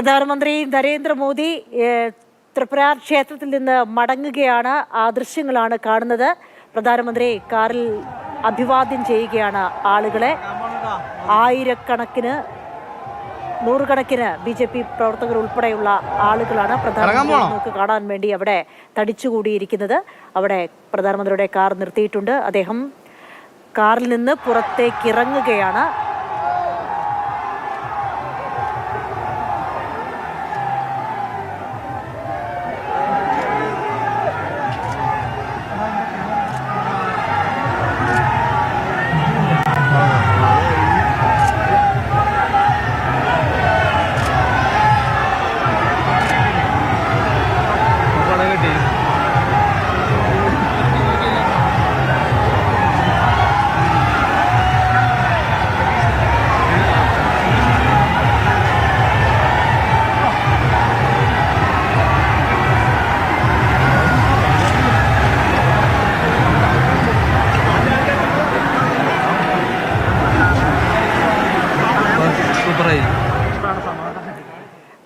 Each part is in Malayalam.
പ്രധാനമന്ത്രി നരേന്ദ്രമോദി ത്രിപുര ക്ഷേത്രത്തിൽ നിന്ന് മടങ്ങുകയാണ്. ആ ദൃശ്യങ്ങളാണ് കാണുന്നത്. പ്രധാനമന്ത്രി കാറിൽ അഭിവാദ്യം ചെയ്യുകയാണ് ആളുകളെ. ആയിരക്കണക്കിന് നൂറുകണക്കിന് BJP പ്രവർത്തകർ ഉൾപ്പെടെയുള്ള ആളുകളാണ് പ്രധാനമന്ത്രി കാണാൻ വേണ്ടി അവിടെ തടിച്ചുകൂടിയിരിക്കുന്നത്. അവിടെ പ്രധാനമന്ത്രിയുടെ കാർ നിർത്തിയിട്ടുണ്ട്. അദ്ദേഹം കാറിൽ നിന്ന് പുറത്തേക്ക് ഇറങ്ങുകയാണ്.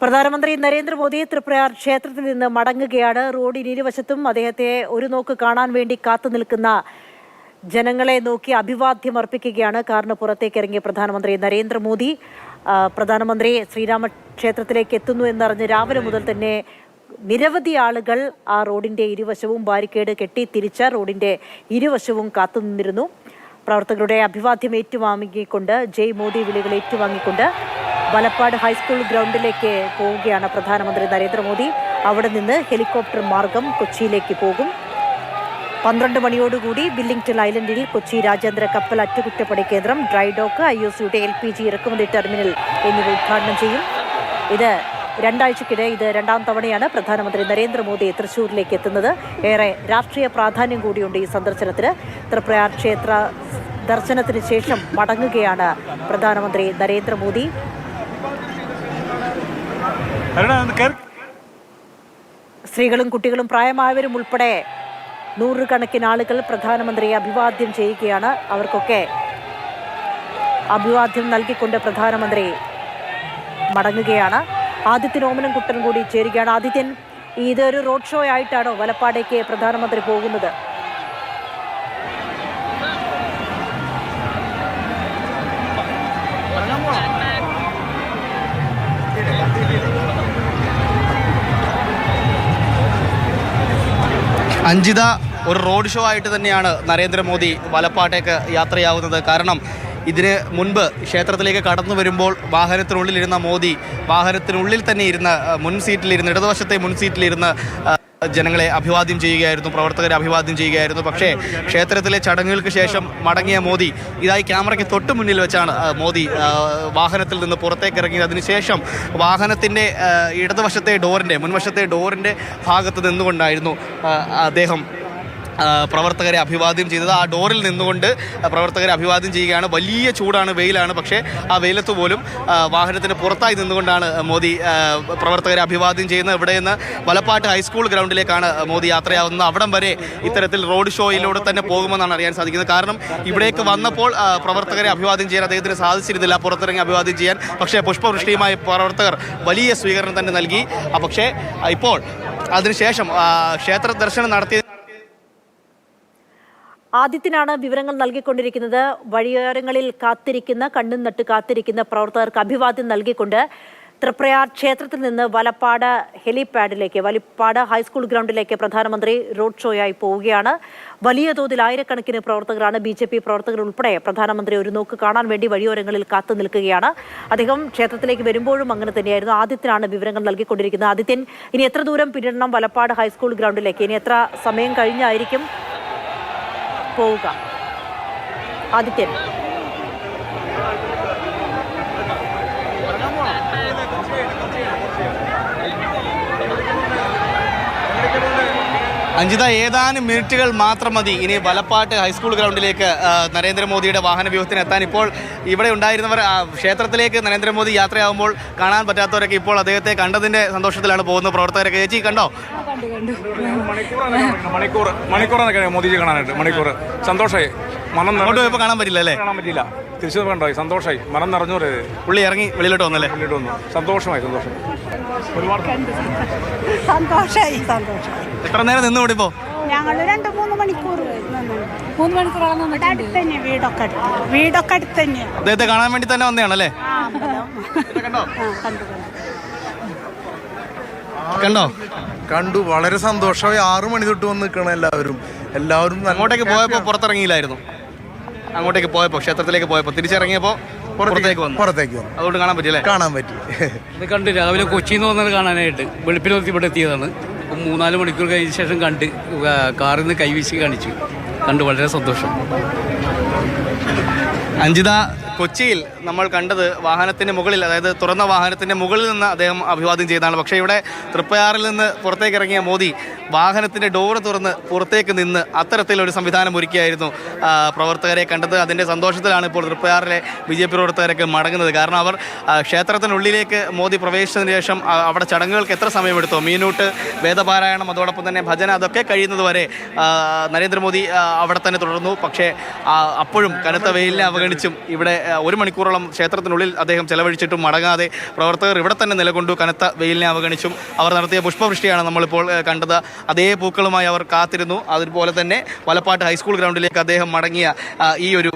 പ്രധാനമന്ത്രി നരേന്ദ്രമോദി ത്രിപുര ക്ഷേത്രത്തിൽ നിന്ന് മടങ്ങുകയാണ്. റോഡിന് ഇരുവശത്തും അദ്ദേഹത്തെ ഒരു നോക്ക് കാണാൻ വേണ്ടി കാത്തു നിൽക്കുന്ന ജനങ്ങളെ നോക്കി അഭിവാദ്യം അർപ്പിക്കുകയാണ് കാറിന് പുറത്തേക്ക് ഇറങ്ങിയ പ്രധാനമന്ത്രി നരേന്ദ്രമോദി. പ്രധാനമന്ത്രി ശ്രീരാമ ക്ഷേത്രത്തിലേക്ക് എത്തുന്നു എന്നറിഞ്ഞ് രാവിലെ മുതൽ തന്നെ നിരവധി ആളുകൾ ആ റോഡിന്റെ ഇരുവശവും ബാരിക്കേഡ് കെട്ടി തിരിച്ച റോഡിന്റെ ഇരുവശവും കാത്തുനിന്നിരുന്നു. പ്രവർത്തകരുടെ അഭിവാദ്യം ഏറ്റുവാങ്ങിക്കൊണ്ട് ജയ് മോദി വിളികൾ ഏറ്റുവാങ്ങിക്കൊണ്ട് വലപ്പാട് ഹൈസ്കൂൾ ഗ്രൗണ്ടിലേക്ക് പോവുകയാണ് പ്രധാനമന്ത്രി നരേന്ദ്രമോദി. അവിടെ നിന്ന് ഹെലികോപ്റ്റർ മാർഗം കൊച്ചിയിലേക്ക് പോകും. 12 മണിയോടുകൂടി വില്ലിംഗ്ടൺ ഐലൻഡിൽ കൊച്ചി രാജ്യാന്തര കപ്പൽ അറ്റകുറ്റപ്പണി കേന്ദ്രം, ഡ്രൈ ഡോക്ക്, IOCയുടെ LPG ഇറക്കുമതി ടെർമിനൽ എന്നിവ ഉദ്ഘാടനം ചെയ്യും. ഇത് രണ്ടാഴ്ചക്കിടെ ഇത് രണ്ടാം തവണയാണ് പ്രധാനമന്ത്രി നരേന്ദ്രമോദി തൃശ്ശൂരിലേക്ക് എത്തുന്നത്. ഏറെ രാഷ്ട്രീയ പ്രാധാന്യം കൂടിയുണ്ട് ഈ സന്ദർശനത്തിന്. ത്രിപുര ക്ഷേത്ര ദർശനത്തിന് ശേഷം മടങ്ങുകയാണ് പ്രധാനമന്ത്രി നരേന്ദ്രമോദി. സ്ത്രീകളും കുട്ടികളും പ്രായമായവരും ഉൾപ്പെടെ നൂറുകണക്കിന് ആളുകൾ പ്രധാനമന്ത്രിയെ അഭിവാദ്യം ചെയ്യുകയാണ്. അവർക്കൊക്കെ അഭിവാദ്യം നൽകിക്കൊണ്ട് പ്രധാനമന്ത്രി മടങ്ങുകയാണ്. ആദിത്യൻ ഓമനൻകുട്ടൻ കൂടി ചേരുകയാണ്. ആദിത്യൻ, ഇതൊരു റോഡ് ഷോ ആയിട്ടാണോ വലപ്പാടേക്ക് പ്രധാനമന്ത്രി പോകുന്നത്? അഞ്ജിത, ഒരു റോഡ് ഷോ ആയിട്ട് തന്നെയാണ് നരേന്ദ്രമോദി വലപ്പാട്ടേക്ക് യാത്രയാവുന്നത്. കാരണം ഇതിന് മുൻപ് ക്ഷേത്രത്തിലേക്ക് കടന്നു വരുമ്പോൾ വാഹനത്തിനുള്ളിലിരുന്ന മോദി വാഹനത്തിനുള്ളിൽ തന്നെ ഇരുന്ന് ഇടതുവശത്തെ മുൻ സീറ്റിലിരുന്ന് ജനങ്ങളെ അഭിവാദ്യം ചെയ്യുകയായിരുന്നു, പ്രവർത്തകരെ അഭിവാദ്യം ചെയ്യുകയായിരുന്നു. പക്ഷേ ക്ഷേത്രത്തിലെ ചടങ്ങുകൾക്ക് ശേഷം മടങ്ങിയ മോദി ഇതായി ക്യാമറയ്ക്ക് തൊട്ട് മുന്നിൽ വെച്ചാണ് മോദി വാഹനത്തിൽ നിന്ന് പുറത്തേക്ക് ഇറങ്ങിയത്. അതിനുശേഷം വാഹനത്തിൻ്റെ മുൻവശത്തെ ഡോറിൻ്റെ ഭാഗത്ത് നിന്നുകൊണ്ടായിരുന്നു അദ്ദേഹം പ്രവർത്തകരെ അഭിവാദ്യം ചെയ്തത്. ആ ഡോറിൽ നിന്നുകൊണ്ട് പ്രവർത്തകരെ അഭിവാദ്യം ചെയ്യുകയാണ്. വലിയ ചൂടാണ്, വെയിലാണ്. പക്ഷേ ആ വെയിലത്ത് പോലും വാഹനത്തിന് പുറത്തായി നിന്നുകൊണ്ടാണ് മോദി പ്രവർത്തകരെ അഭിവാദ്യം ചെയ്യുന്നത്. ഇവിടെ നിന്ന് വലപ്പാട്ട് ഹൈസ്കൂൾ ഗ്രൗണ്ടിലേക്കാണ് മോദി യാത്രയാവുന്നത്. അവിടം വരെ ഇത്തരത്തിൽ റോഡ് ഷോയിലൂടെ തന്നെ പോകുമെന്നാണ് അറിയാൻ സാധിക്കുന്നത്. കാരണം ഇവിടേക്ക് വന്നപ്പോൾ പ്രവർത്തകരെ അഭിവാദ്യം ചെയ്യാൻ അദ്ദേഹത്തിന് സാധിച്ചിരുന്നില്ല, പുറത്തിറങ്ങി അഭിവാദ്യം ചെയ്യാൻ. പക്ഷേ പുഷ്പവൃഷ്ടിയുമായി പ്രവർത്തകർ വലിയ സ്വീകരണം തന്നെ നൽകി. പക്ഷേ ഇപ്പോൾ അതിനുശേഷം ക്ഷേത്ര ദർശനം നടത്തിയ ആദിത്യനാണ് വിവരങ്ങൾ നൽകിക്കൊണ്ടിരിക്കുന്നത്. വഴിയോരങ്ങളിൽ കണ്ണും നട്ട് കാത്തിരിക്കുന്ന പ്രവർത്തകർക്ക് അഭിവാദ്യം നൽകിക്കൊണ്ട് ത്രിപുര ക്ഷേത്രത്തിൽ നിന്ന് വലപ്പാട് ഹെലിപാഡിലേക്ക്, വലപ്പാട് ഹൈസ്കൂൾ ഗ്രൗണ്ടിലേക്ക് പ്രധാനമന്ത്രി റോഡ് ഷോയായി പോവുകയാണ്. വലിയ തോതിൽ ആയിരക്കണക്കിന് പ്രവർത്തകരാണ്, BJP പ്രവർത്തകർ ഉൾപ്പെടെ പ്രധാനമന്ത്രി ഒരു നോക്ക് കാണാൻ വേണ്ടി വഴിയോരങ്ങളിൽ കാത്തു നിൽക്കുകയാണ്. അദ്ദേഹം ക്ഷേത്രത്തിലേക്ക് വരുമ്പോഴും അങ്ങനെ തന്നെയായിരുന്നു. ആദിത്യനാണ് വിവരങ്ങൾ നൽകിക്കൊണ്ടിരിക്കുന്നത്. ആദിത്യൻ, ഇനി എത്ര ദൂരം പിന്നിടണം വലപ്പാട് ഹൈസ്കൂൾ ഗ്രൗണ്ടിലേക്ക്? ഇനി എത്ര സമയം കഴിഞ്ഞായിരിക്കും പോവുക? ആദിത്യൻ, അഞ്ജിത, ഏതാനും മിനിറ്റുകൾ മാത്രം മതി ഇനി വലപ്പാട്ട് ഹൈസ്കൂൾ ഗ്രൗണ്ടിലേക്ക് നരേന്ദ്രമോദിയുടെ വാഹന വ്യൂഹത്തിന് എത്താൻ. ഇപ്പോൾ ഇവിടെ ഉണ്ടായിരുന്നവർ ക്ഷേത്രത്തിലേക്ക് നരേന്ദ്രമോദി യാത്രയാകുമ്പോൾ കാണാൻ പറ്റാത്തവരൊക്കെ ഇപ്പോൾ അദ്ദേഹത്തെ കണ്ടതിൻ്റെ സന്തോഷത്തിലാണ് പോകുന്നത്. പ്രവർത്തകരൊക്കെ. ചേച്ചി കണ്ടോ? മണിക്കൂർ മോദിജി കാണാനായിട്ട് മണിക്കൂർ സന്തോഷമായി. മനം അങ്ങോട്ട് പോയപ്പോൾ കാണാൻ പറ്റില്ല അല്ലേ? കാണാൻ പറ്റില്ല. തിരിച്ചു കണ്ടായി, സന്തോഷമായി, മനം നിറഞ്ഞു പറയുന്നത്. പുള്ളി ഇറങ്ങി വെളിയിലോട്ട് വന്നല്ലേ? കണ്ടിട്ട് വന്നു, സന്തോഷമായി. ഒരുപാട് സന്തോഷമായി. എത്ര നേരം നിന്ന് കൂടി ഇപ്പോൾ? ഞങ്ങൾ 2-3 മണിക്കൂർ 3 മണിക്കൂറോളം അടുത്ത് തന്നെ, വീടൊക്കെ അടുത്ത് തന്നെ. അദ്ദേഹത്തെ കാണാൻ വേണ്ടി തന്നെ വന്നതാണല്ലേ? കണ്ടോ? കണ്ടു, വളരെ സന്തോഷമായി. 6 മണി തൊട്ട് വന്ന് നിൽക്കണം എല്ലാവരും. അങ്ങോട്ടേക്ക് പോയപ്പോൾ പുറത്തിറങ്ങിയില്ലായിരുന്നു? അങ്ങോട്ടേക്ക് പോയപ്പോൾ, ക്ഷേത്രത്തിലേക്ക് പോയപ്പോൾ തിരിച്ചിറങ്ങിയപ്പോൾ പുറത്തേക്ക് വന്നു. അതുകൊണ്ട് കാണാൻ പറ്റിയല്ലേ? കാണാൻ പറ്റി. ഇത് കണ്ട് രാവിലെ കൊച്ചിയിൽ നിന്ന് വന്നത് കാണാനായിട്ട് വെളുപ്പിന് ഇവിടെ എത്തിയതാണ്. 3-4 മണിക്കൂർ കഴിഞ്ഞ ശേഷം കണ്ട് കാറിൽ നിന്ന് കൈവീശി കാണിച്ചു. കണ്ട് വളരെ സന്തോഷം. അഞ്ജിത, കൊച്ചിയിൽ നമ്മൾ കണ്ടത് വാഹനത്തിൻ്റെ മുകളിൽ, അതായത് തുറന്ന വാഹനത്തിൻ്റെ മുകളിൽ നിന്ന് അദ്ദേഹം അഭിവാദ്യം ചെയ്തതാണ്. പക്ഷേ ഇവിടെ തൃപ്പയാറിൽ നിന്ന് പുറത്തേക്ക് ഇറങ്ങിയ മോദി വാഹനത്തിൻ്റെ ഡോറ് തുറന്ന് പുറത്തേക്ക് നിന്ന് അത്തരത്തിലൊരു സംവിധാനം ഒരുക്കിയായിരുന്നു പ്രവർത്തകരെ കണ്ടത്. അതിൻ്റെ സന്തോഷത്തിലാണ് ഇപ്പോൾ തൃപ്പയാറിലെ BJP പ്രവർത്തകരൊക്കെ മടങ്ങുന്നത്. കാരണം അവർ ക്ഷേത്രത്തിനുള്ളിലേക്ക് മോദി പ്രവേശിച്ചതിന് ശേഷം അവിടെ ചടങ്ങുകൾക്ക് എത്ര സമയമെടുത്തോ, മീനൂട്ട്, വേദപാരായണം, അതോടൊപ്പം തന്നെ ഭജന, അതൊക്കെ കഴിയുന്നത് വരെ നരേന്ദ്രമോദി അവിടെ തന്നെ തുടർന്നു. പക്ഷേ അപ്പോഴും കനത്ത വെയിലിനെ അവഗണിച്ചും ഇവിടെ 1 മണിക്കൂറോളം ക്ഷേത്രത്തിനുള്ളിൽ അദ്ദേഹം ചെലവഴിച്ചിട്ടും മടങ്ങാതെ പ്രവർത്തകർ ഇവിടെ തന്നെ നിലകൊണ്ടു. കനത്ത വെയിലിനെ അവഗണിച്ചും അവർ നടത്തിയ പുഷ്പവൃഷ്ടിയാണ് നമ്മളിപ്പോൾ കണ്ടത്. അതേ പൂക്കളുമായി അവർ കാത്തിരുന്നു. അതുപോലെ തന്നെ വലപ്പാട്ട് ഹൈസ്കൂൾ ഗ്രൗണ്ടിലേക്ക് അദ്ദേഹം മടങ്ങിയ ഈ ഒരു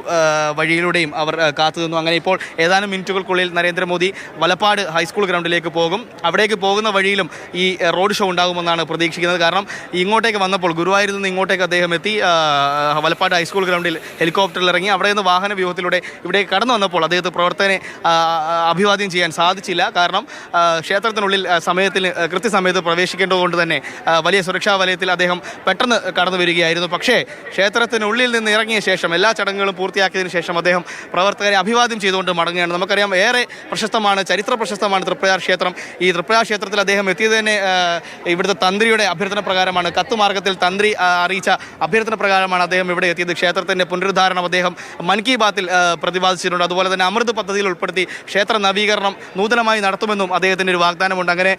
വഴിയിലൂടെയും അവർ കാത്തുനിന്നു. അങ്ങനെ ഇപ്പോൾ ഏതാനും മിനിറ്റുകൾക്കുള്ളിൽ നരേന്ദ്രമോദി വലപ്പാട് ഹൈസ്കൂൾ ഗ്രൗണ്ടിലേക്ക് പോകും. അവിടേക്ക് പോകുന്ന വഴിയിലും ഈ റോഡ് ഷോ ഉണ്ടാകുമെന്നാണ് പ്രതീക്ഷിക്കുന്നത്. കാരണം ഇങ്ങോട്ടേക്ക് വന്നപ്പോൾ, ഗുരുവായൂരിൽ നിന്ന് ഇങ്ങോട്ടേക്ക് അദ്ദേഹം എത്തി, വലപ്പാട് ഹൈസ്കൂൾ ഗ്രൗണ്ടിൽ ഹെലികോപ്റ്ററിൽ ഇറങ്ങി. അവിടെ നിന്ന് വാഹന വ്യൂഹത്തിലൂടെ ഇവിടെ കടന്നു വന്നപ്പോൾ അദ്ദേഹത്തെ പ്രവർത്തകനെ അഭിവാദ്യം ചെയ്യാൻ സാധിച്ചില്ല. കാരണം ക്ഷേത്രത്തിനുള്ളിൽ കൃത്യസമയത്ത് പ്രവേശിക്കേണ്ടതുകൊണ്ട് തന്നെ വലിയ സുരക്ഷാ വലയത്തിൽ അദ്ദേഹം പെട്ടെന്ന് കടന്നു വരികയായിരുന്നു. പക്ഷേ ക്ഷേത്രത്തിനുള്ളിൽ നിന്ന് ഇറങ്ങിയ ശേഷം, എല്ലാ ചടങ്ങുകളും പൂർത്തിയാക്കിയതിനു ശേഷം അദ്ദേഹം പ്രവർത്തകരെ അഭിവാദ്യം ചെയ്തുകൊണ്ട് മടങ്ങുകയാണ്. നമുക്കറിയാം, ഏറെ പ്രശസ്തമാണ്, ചരിത്ര പ്രശസ്തമാണ് തൃപ്പയാർ ക്ഷേത്രം. ഈ തൃപ്പയാർ ക്ഷേത്രത്തിൽ അദ്ദേഹം എത്തിയത് തന്നെ ഇവിടുത്തെ തന്ത്രിയുടെ അഭ്യർത്ഥന പ്രകാരമാണ്. കത്തുമാർഗത്തിൽ തന്ത്രി അറിയിച്ച അഭ്യർത്ഥന പ്രകാരമാണ് അദ്ദേഹം ഇവിടെ എത്തിയത്. ക്ഷേത്രത്തിൻ്റെ പുനരുദ്ധാരണം അദ്ദേഹം മൻ കി ബാത്തിൽ പ്രതിപാദിച്ചിട്ടുണ്ട്. അതുപോലെ തന്നെ അമൃത് പദ്ധതിയിൽ ഉൾപ്പെടുത്തി ക്ഷേത്ര നവീകരണം നൂതനമായി നടത്തുമെന്നും അദ്ദേഹത്തിൻ്റെ ഒരു വാഗ്ദാനമുണ്ട്. അങ്ങനെ